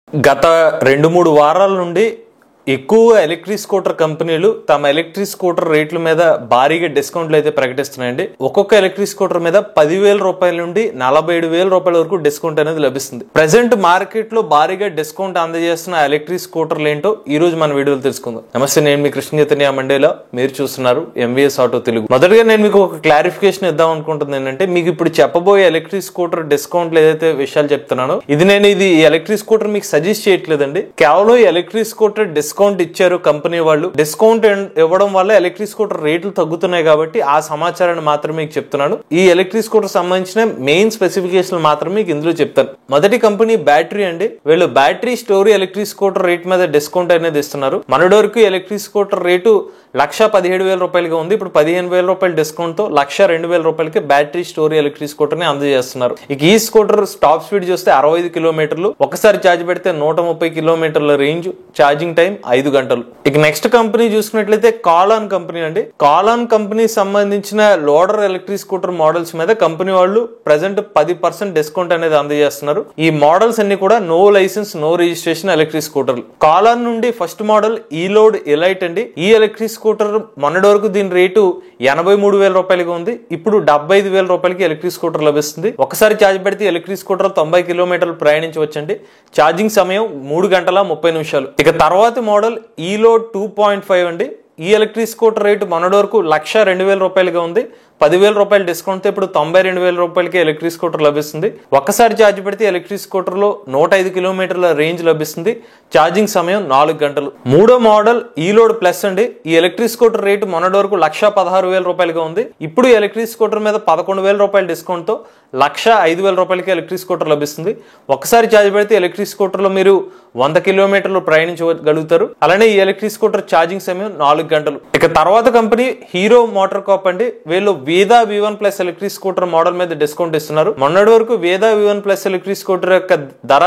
గత 2-3 వారాల నుండి ఎక్కువ ఎలక్ట్రిక్ స్కూటర్ కంపెనీలు తమ ఎలక్ట్రిక్ స్కూటర్ రేట్ల మీద భారీగా డిస్కౌంట్లు అయితే ప్రకటిస్తున్నాయండి. ఒక్కొక్క ఎలక్ట్రిక్ స్కూటర్ మీద 10,000 రూపాయల నుండి 47,000 రూపాయల వరకు డిస్కౌంట్ అనేది లభిస్తుంది. ప్రెసెంట్ మార్కెట్ లో భారీగా డిస్కౌంట్ అందజేస్తున్న ఎలక్ట్రిక్ స్కూటర్లు ఏంటో ఈ రోజు మన వీడియోలో తెలుసుకుందాం. నమస్తే, నేను మీ కృష్ణ చైతన్య మండేలా, మీరు చూస్తున్నారు ఎంవీఎస్ ఆటో తెలుగు. మొదటగా నేను మీకు ఒక క్లారిఫికేషన్ ఇద్దాం అనుకుంటుంది ఏంటంటే, మీకు ఇప్పుడు చెప్పబోయే ఎలక్ట్రిక్ స్కూటర్ డిస్కౌంట్లు ఏదైతే విషయాలు చెప్తున్నానో నేను ఇది ఎలక్ట్రిక్ స్కూటర్ మీకు సజెస్ట్ చేయట్లేదండి. కేవలం ఎలక్ట్రిక్ స్కూటర్ డిస్కౌంట్ ఇచ్చారు కంపెనీ వాళ్ళు, డిస్కౌంట్ ఇవ్వడం వల్ల ఎలక్ట్రిక్ స్కూటర్ రేట్లు తగ్గుతున్నాయి కాబట్టి ఆ సమాచారాన్ని మాత్రమే మీకు చెప్తున్నాను. ఈ ఎలక్ట్రిక్ స్కూటర్ సంబంధించిన మెయిన్ స్పెసిఫికేషన్ మాత్రమే మీకు ఇందులో చెప్తాను. మొదటి కంపెనీ బ్యాటరీ అండి. వీళ్ళు battery story electric scooter rate మీద డిస్కౌంట్ అనేది ఇస్తున్నారు. మనటి వరకు ఎలక్ట్రిక్ స్కూటర్ రేటు 1,17,000 రూపాయలుగా ఉంది. ఇప్పుడు 15,000 రూపాయల డిస్కౌంట్ తో 1,02,000 రూపాయలకి బ్యాటరీ స్టోరీ ఎలక్ట్రిక్ స్కూటర్ ని అందజేస్తున్నారు. ఇక ఈ స్కూటర్ టాప్ స్పీడ్ చూస్తే 65 కిలోమీటర్లు, ఒకసారి ఛార్జ్ పెడితే 130 కిలోమీటర్ల రేంజ్, ఛార్జింగ్ టైం 5 గంటలు. ఇక నెక్స్ట్ కంపెనీ చూసుకున్నట్లయితే కాలాన్ కంపెనీ అండి. కాలాన్ కంపెనీ సంబంధించిన లోడర్ ఎలక్ట్రిక్ స్కూటర్ మోడల్స్ మీద కంపెనీ వాళ్ళు ప్రెసెంట్ 10% డిస్కౌంట్ అనేది అందజేస్తున్నారు. ఈ మోడల్స్ అన్ని కూడా no licence no registration electric స్కూటర్లు. కాలాన్ నుండి ఫస్ట్ మోడల్ ఈలోడ్ ఎలైట్ అండి. ఈ ఎలక్ట్రిక్ స్కూటర్ మొన్నటి వరకు దీని రేటు 83,000 రూపాయలుగా ఉంది. ఇప్పుడు 75,000 రూపాయలకి ఎలక్ట్రిక్ స్కూటర్ లభిస్తుంది. ఒకసారి ఛార్జ్ పెడితే ఎలక్ట్రిక్ స్కూటర్ 90 కిలోమీటర్లు ప్రయాణించవచ్చండి. ఛార్జింగ్ సమయం 3 గంటల 30 నిమిషాలు. ఇక తర్వాత మోడల్ ఈలోడ్ 2.5 అండి. ఈ ఎలక్ట్రిక్ స్కూటర్ రేటు మొన్నటి వరకు 1,02,000 రూపాయలుగా ఉంది. 10,000 రూపాయల డిస్కౌంట్ తో ఇప్పుడు 92,000 రూపాయలకి ఎలక్ట్రిక్ స్కూటర్ లభిస్తుంది. ఒక్కసారి ఛార్జ్ పెడితే ఎలక్ట్రిక్ స్కూటర్ లో 105 కిలోమీటర్ల రేంజ్ లభిస్తుంది. ఛార్జింగ్ సమయం 4 గంటలు. మూడో మోడల్ ఈలోడ్ ప్లస్ అండి. ఈ ఎలక్ట్రిక్ స్కూటర్ రేటు మొన్నటి వరకు 1,16,000 రూపాయలుగా ఉంది. ఇప్పుడు ఎలక్ట్రిక్ స్కూటర్ మీద 11,000 రూపాయల డిస్కౌంట్ తో 1,05,000 రూపాయలకి ఎలక్ట్రిక్ స్కూటర్ లభిస్తుంది. ఒక్కసారి ఛార్జ్ పెడితే ఎలక్ట్రిక్ స్కూటర్ లో మీరు 100 కిలోమీటర్లు ప్రయాణించగలుగుతారు. అలానే ఈ ఎలక్ట్రిక్ స్కూటర్ ఛార్జింగ్ సమయం 4 గంటలు. ఇక తర్వాత కంపెనీ హీరో మోటార్ కాప్ అండి. వీళ్ళు వేదా V1 plus electric scooter model మీద డిస్కౌంట్ ఇస్తున్నారు. మొన్నటి వరకు వేదా V1 ప్లస్ ఎలక్ట్రిక్ స్కూటర్ యొక్క ధర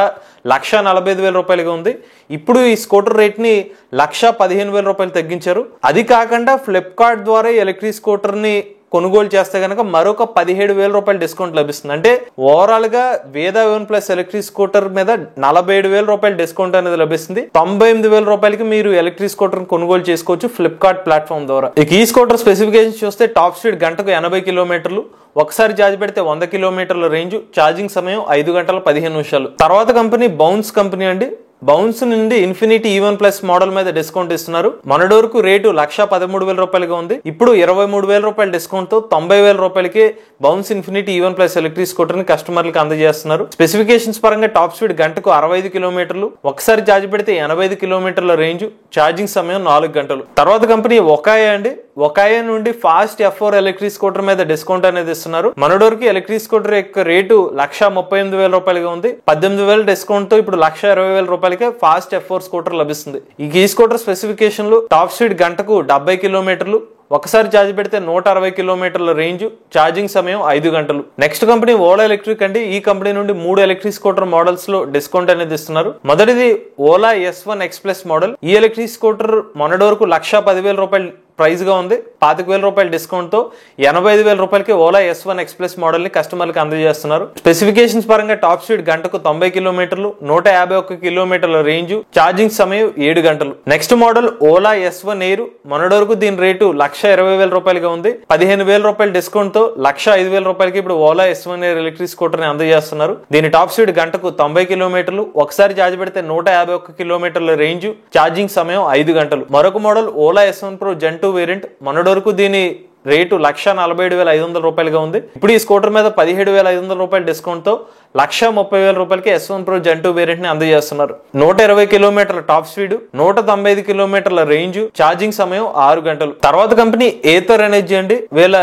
1,45,000 రూపాయలుగా ఉంది. ఇప్పుడు ఈ స్కూటర్ రేట్ ని 1,15,000 రూపాయలు తగ్గించారు. అది కాకుండా ఫ్లిప్కార్ట్ ద్వారా ఎలక్ట్రిక్ స్కూటర్ ని కొనుగోలు చేస్తే కనుక మరొక 17,000 రూపాయల డిస్కౌంట్ లభిస్తుంది. అంటే ఓవరాల్ గా వేదా V1 ప్లస్ ఎలక్ట్రిక్ స్కూటర్ మీద 47,000 రూపాయల డిస్కౌంట్ అనేది లభిస్తుంది. 98,000 రూపాయలకి మీరు ఎలక్ట్రిక్ స్కూటర్ కొనుగోలు చేసుకోవచ్చు ఫ్లిప్కార్ట్ ప్లాట్ఫామ్ ద్వారా. ఇక ఈ స్కూటర్ స్పెసిఫికేషన్ చూస్తే టాప్ స్పీడ్ గంటకు 80 కిలోమీటర్లు, ఒకసారి ఛార్జ్ పెడితే 100 కిలోమీటర్ల రేంజ్, ఛార్జింగ్ సమయం 5 గంటల 15 నిమిషాలు. తర్వాత కంపెనీ బౌన్స్ కంపెనీ అండి. బౌన్స్ నుండి ఇన్ఫినిటీ E1 ప్లస్ మోడల్ మీద డిస్కౌంట్ ఇస్తున్నారు. మొన్నటి వరకు రేటు 1,13,000 రూపాయలుగా ఉంది. ఇప్పుడు 23,000 రూపాయల డిస్కౌంట్ తో 90,000 రూపాయలకి bounce infinity E1 plus electric scooter ని కస్టమర్లకు అందజేస్తున్నారు. స్పెసిఫికేషన్స్ పరంగా టాప్ స్పీడ్ గంటకు 65 కిలోమీటర్లు, ఒకసారి ఛార్జ్ పెడితే 85 కిలోమీటర్ల రేంజ్, ఛార్జింగ్ సమయం 4 గంటలు. తర్వాత కంపెనీ ఒకాయా అండి. ఒకాయా నుండి ఫాస్ట్ F4 ఎలక్ట్రిక్ స్కూటర్ మీద డిస్కౌంట్ అనేది ఇస్తున్నారు. మొన్నటి వరకు ఎలక్ట్రిక్ స్కూటర్ యొక్క రేటు 1,38,000 రూపాయలుగా ఉంది. 18,000 డిస్కౌంట్ తో ఇప్పుడు 1,20,000 రూపాయలకి ఫాస్ట్ F4 స్కూటర్ లభిస్తుంది. ఈ స్కూటర్ స్పెసిఫికేషన్ లో టాప్ స్పీడ్ గంటకు 70 కిలోమీటర్లు, ఒకసారి ఛార్జ్ పెడితే 160 కిలోమీటర్ల రేంజ్, ఛార్జింగ్ సమయం 5 గంటలు. నెక్స్ట్ కంపెనీ ఓలా ఎలక్ట్రిక్ అండి. ఈ కంపెనీ నుండి 3 ఎలక్ట్రిక్ స్కూటర్ మోడల్స్ లో డిస్కౌంట్ అనేది ఇస్తున్నారు. మొదటిది Ola S1 X plus model. ఈ ఎలక్ట్రిక్ స్కూటర్ మొన్నటి వరకు 1,10,000 రూపాయలు ప్రైస్ గా ఉంది. 25,000 రూపాయల డిస్కౌంట్ తో 85,000 రూపాయలకి Ola S1 X plus model ని కస్టమర్లకు అందజేస్తున్నారు. స్పెసిఫికేషన్స్ పరంగా టాప్ స్పీడ్ గంటకు 90 కిలోమీటర్లు, 151 కిలోమీటర్ల రేంజ్, ఛార్జింగ్ సమయం 7 గంటలు. Next model Ola S1 air. మొన్నటి వరకు దీని రేటు 1,20,000 రూపాయలుగా ఉంది. 15,000 రూపాయల డిస్కౌంట్ తో 1,05,000 రూపాయలకి ఇప్పుడు Ola S1 air electric scooter ని అందజేస్తున్నారు. దీని టాప్ స్పీడ్ గంటకు 90 కిలోమీటర్లు, ఒకసారి ఛార్జ్ పెడితే 151 కిలోమీటర్ల రేంజ్, ఛార్జింగ్ సమయం 5 గంటలు. మరొక model Ola S1 Pro Gen 2 variant. మొన్నటి వరకు దీని రేటు 1,47,500 రూపాయలుగా ఉంది. ఇప్పుడు ఈ స్కూటర్ మీద 17,500 రూపాయల డిస్కౌంట్ తో 1,30,000 రూపాయలకి S1 Pro Gen 2 వేరియంట్ ని అందజేస్తున్నారు. 120 కిలోమీటర్ల టాప్ స్పీడ్, 195 కిలోమీటర్ల రేంజ్, ఛార్జింగ్ సమయం 6 గంటలు. తర్వాత కంపెనీ ఏథర్ ఎనర్జీ అండి. వీళ్ళ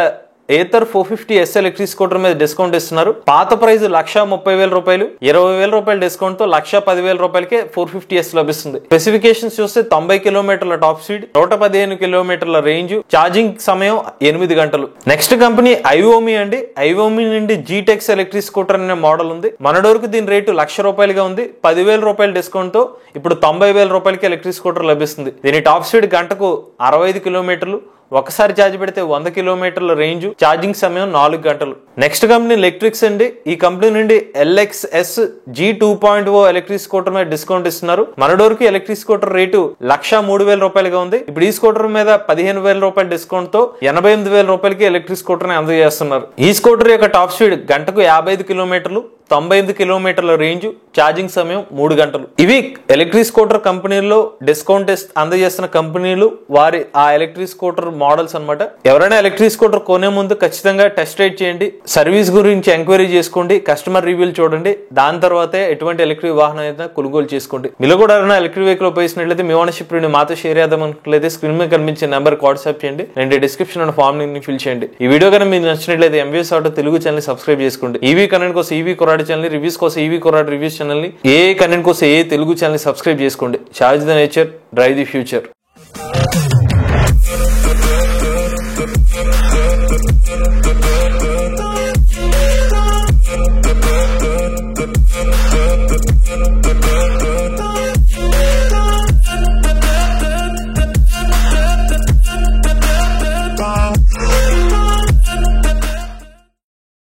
ఏథర్ 450S ఎలక్ట్రిక్ స్కూటర్ మీద డిస్కౌంట్ ఇస్తున్నారు. పాత ప్రైస్ 1,30,000 రూపాయలు, 20,000 రూపాయల డిస్కౌంట్ తో 1,10,000 రూపాయలకి 450S లభిస్తుంది. స్పెసిఫికేషన్స్ చూస్తే 90 కిలోమీటర్ల టాప్ స్పీడ్, 115 కిలోమీటర్ల రేంజ్, ఛార్జింగ్ సమయం 8 గంటలు. నెక్స్ట్ కంపెనీ ఐఓమి అండి. ఐఓమి నుండి జీటెక్స్ ఎలక్ట్రిక్ స్కూటర్ అనే మోడల్ ఉంది. మొన్నటి వరకు దీని రేటు 1,00,000 రూపాయలుగా ఉంది. 10,000 రూపాయల డిస్కౌంట్ తో ఇప్పుడు 90,000 రూపాయలకి ఎలక్ట్రిక్ స్కూటర్ లభిస్తుంది. దీని టాప్ స్పీడ్ గంటకు 65 కిలోమీటర్లు, ఒకసారి ఛార్జ్ పెడితే 100 కిలోమీటర్ల రేంజ్, ఛార్జింగ్ సమయం 4 గంటలు. నెక్స్ట్ కంపెనీ ఎలక్ట్రిక్స్ అండి. ఈ కంపెనీ నుండి LXS G2.0 ఎలక్ట్రిక్ స్కూటర్ మీద డిస్కౌంట్ ఇస్తున్నారు. మనడోర్ కి ఎలక్ట్రిక్ స్కూటర్ రేటు 1,03,000 రూపాయలుగా ఉంది. ఇప్పుడు ఈ స్కూటర్ మీద 15,000 రూపాయల డిస్కౌంట్ తో 88,000 రూపాయలకి ఎలక్ట్రిక్ స్కూటర్ ని అందజేస్తున్నారు. ఈ స్కూటర్ యొక్క టాప్ స్పీడ్ గంటకు 55 కిలోమీటర్లు, 95 కిలోమీటర్ల రేంజ్, ఛార్జింగ్ సమయం 3 గంటలు. ఇవి ఎలక్ట్రిక్ స్కూటర్ కంపెనీల్లో డిస్కౌంట్ అందజేస్తున్న కంపెనీలు వారి ఆ ఎలక్ట్రిక్ స్కూటర్ మోడల్స్ అన్నమాట. ఎవరైనా ఎలక్ట్రిక్ స్కూటర్ కొనే ముందు ఖచ్చితంగా టెస్ట్ రైడ్ చేయండి, సర్వీస్ గురించి ఎంక్వైరీ చేసుకోండి, కస్టమర్ రివ్యూలు చూడండి. దాని తర్వాతే ఎటువంటి ఎలక్ట్రిక్ వాహనం అయితే కొనుగోలు చేసుకోండి. మీలో కూడా ఎవరైనా ఎలక్ట్రిక్ వెహికల్ ఉపయోగించినట్లయితే మీ ఓనర్షిప్ ని మాతో షేర్ చేద్దామన్నట్లయితే స్క్రీన్ మీద కనిపించే నెంబర్ వాట్సాప్ చేయండి, రెండు డిస్క్రిప్షన్ ఉన్న ఫామ్ ని ఫిల్ చేయండి. ఈ వీడియో కనుక మీకు నచ్చినట్లయితే MVS auto Telugu channel subscribe చేసుకోండి. ఈవీ కంటెంట్ కోసం ఈవీ కొరాడ్ ఛానల్, రివ్యూస్ కోసం ఈవీ కొరాడ్ రివ్యూస్ ఛానల్ ని, ఏ కంటెంట్ కోసం ఏ తెలుగు ఛానల్ సబ్స్క్రైబ్ చేసుకోండి. Charge the nature, drive the future.